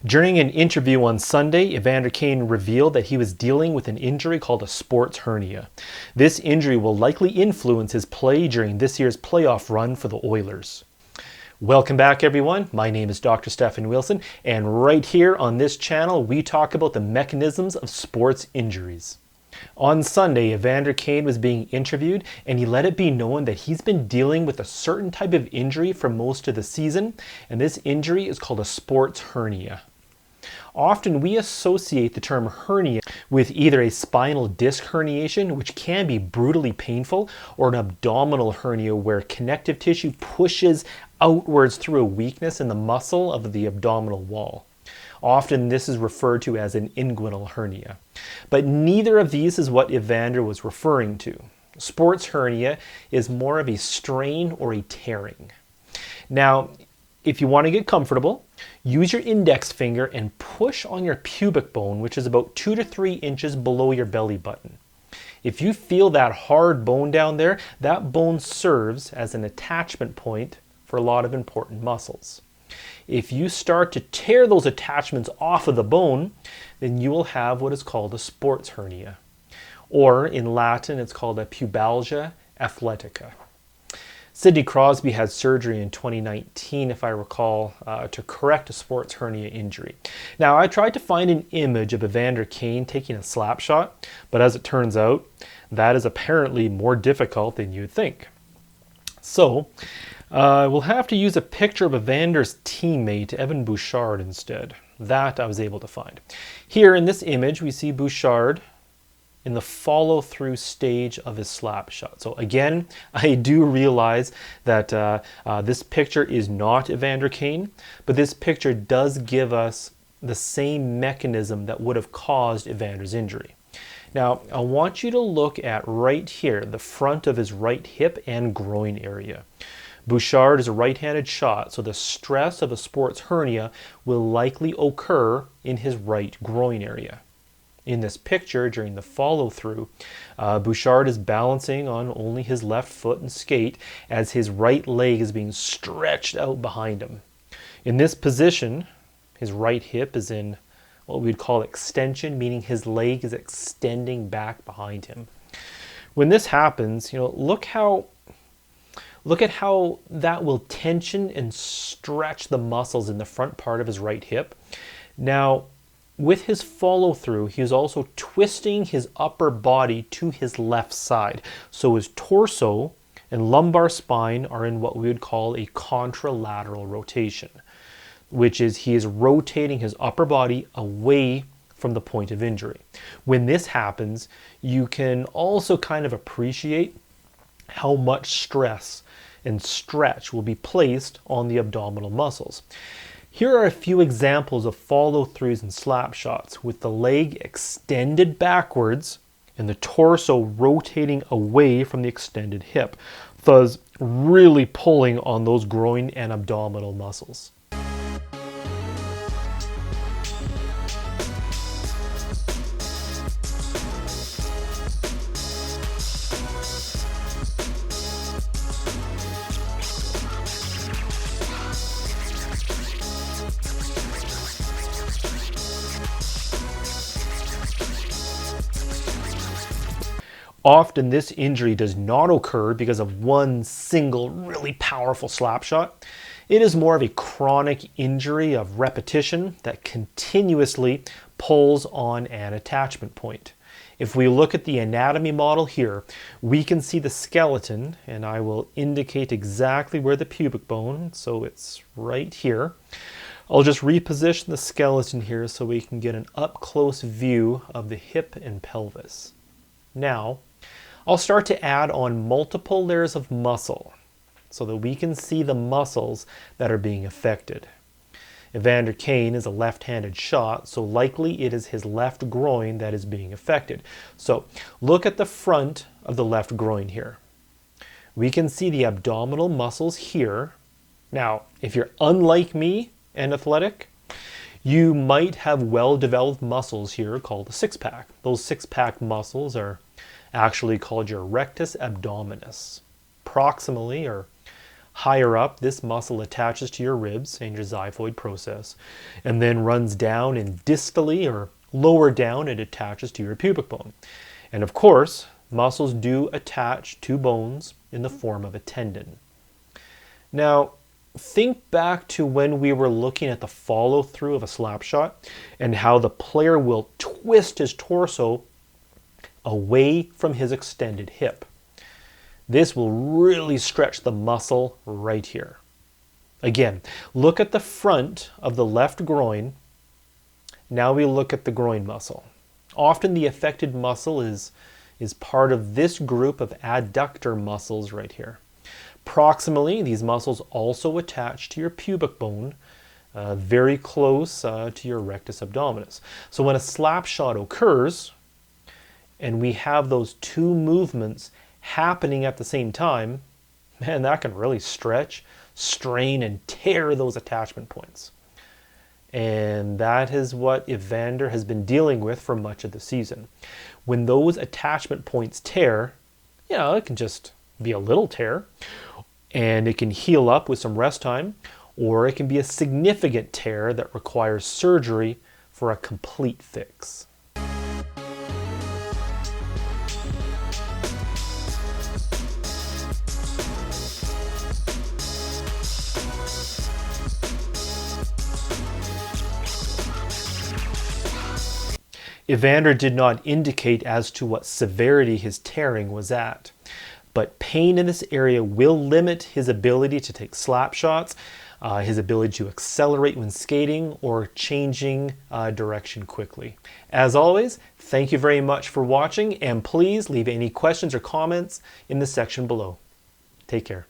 During an interview on Sunday, Evander Kane revealed that he was dealing with an injury called a sports hernia. This injury will likely influence his play during this year's playoff run for the Oilers. Welcome back, everyone. My name is Dr. Stephen Wilson, and right here on this channel, we talk about the mechanisms of sports injuries. On Sunday, Evander Kane was being interviewed, and he let it be known that he's been dealing with a certain type of injury for most of the season, and this injury is called a sports hernia. Often we associate the term hernia with either a spinal disc herniation, which can be brutally painful, or an abdominal hernia where connective tissue pushes outwards through a weakness in the muscle of the abdominal wall. Often this is referred to as an inguinal hernia. But neither of these is what Evander was referring to. Sports hernia is more of a strain or a tearing. Now, if you want to get comfortable, use your index finger and push on your pubic bone, which is about 2 to 3 inches below your belly button. If you feel that hard bone down there, that bone serves as an attachment point for a lot of important muscles. If you start to tear those attachments off of the bone, then you will have what is called a sports hernia. Or in Latin, it's called a pubalgia athletica. Sidney Crosby had surgery in 2019, if I recall, to correct a sports hernia injury. Now, I tried to find an image of Evander Kane taking a slap shot, but as it turns out, that is apparently more difficult than you'd think. So, we'll have to use a picture of Evander's teammate, Evan Bouchard, instead. That I was able to find. Here in this image, we see Bouchard in the follow-through stage of his slap shot. So again, I do realize that this picture is not Evander Kane, but this picture does give us the same mechanism that would have caused Evander's injury. Now, I want you to look at right here, the front of his right hip and groin area. Bouchard is a right-handed shot, so the stress of a sports hernia will likely occur in his right groin area. In this picture, during the follow-through, Bouchard is balancing on only his left foot and skate as his right leg is being stretched out behind him. In this position, his right hip is in what we'd call extension, meaning his leg is extending back behind him. When this happens, look at how that will tension and stretch the muscles in the front part of his right hip. Now, with his follow-through, he is also twisting his upper body to his left side. So his torso and lumbar spine are in what we would call a contralateral rotation, which is he is rotating his upper body away from the point of injury. When this happens, you can also kind of appreciate how much stress and stretch will be placed on the abdominal muscles. Here are a few examples of follow-throughs and slap shots with the leg extended backwards and the torso rotating away from the extended hip, thus really pulling on those groin and abdominal muscles. Often this injury does not occur because of one single really powerful slap shot. It is more of a chronic injury of repetition that continuously pulls on an attachment point. If we look at the anatomy model here, we can see the skeleton, and I will indicate exactly where the pubic bone, so it's right here. I'll just reposition the skeleton here so we can get an up-close view of the hip and pelvis. Now, I'll start to add on multiple layers of muscle so that we can see the muscles that are being affected. Evander Kane is a left-handed shot, so likely it is his left groin that is being affected. So look at the front of the left groin here. We can see the abdominal muscles here. Now, if you're unlike me and athletic, you might have well-developed muscles here called a six-pack. Those six-pack muscles are actually called your rectus abdominis. Proximally or Higher up, this muscle attaches to your ribs and your xiphoid process, and then runs down, and distally or lower down, it attaches to your pubic bone. And of course, muscles do attach to bones in the form of a tendon. Now, think back to when we were looking at the follow-through of a slap shot and how the player will twist his torso away from his extended hip. This will really stretch the muscle right here. Again, look at the front of the left groin. Now we look at the groin muscle. Often the affected muscle is part of this group of adductor muscles right here. Proximally, these muscles also attach to your pubic bone, very close to your rectus abdominis. So when a slap shot occurs, and we have those two movements happening at the same time, man, that can really stretch, strain, and tear those attachment points. And that is what Evander has been dealing with for much of the season. When those attachment points tear, it can just be a little tear, and it can heal up with some rest time, or it can be a significant tear that requires surgery for a complete fix. Evander did not indicate as to what severity his tearing was at, but pain in this area will limit his ability to take slap shots, his ability to accelerate when skating, or changing direction quickly. As always, thank you very much for watching, and please leave any questions or comments in the section below. Take care.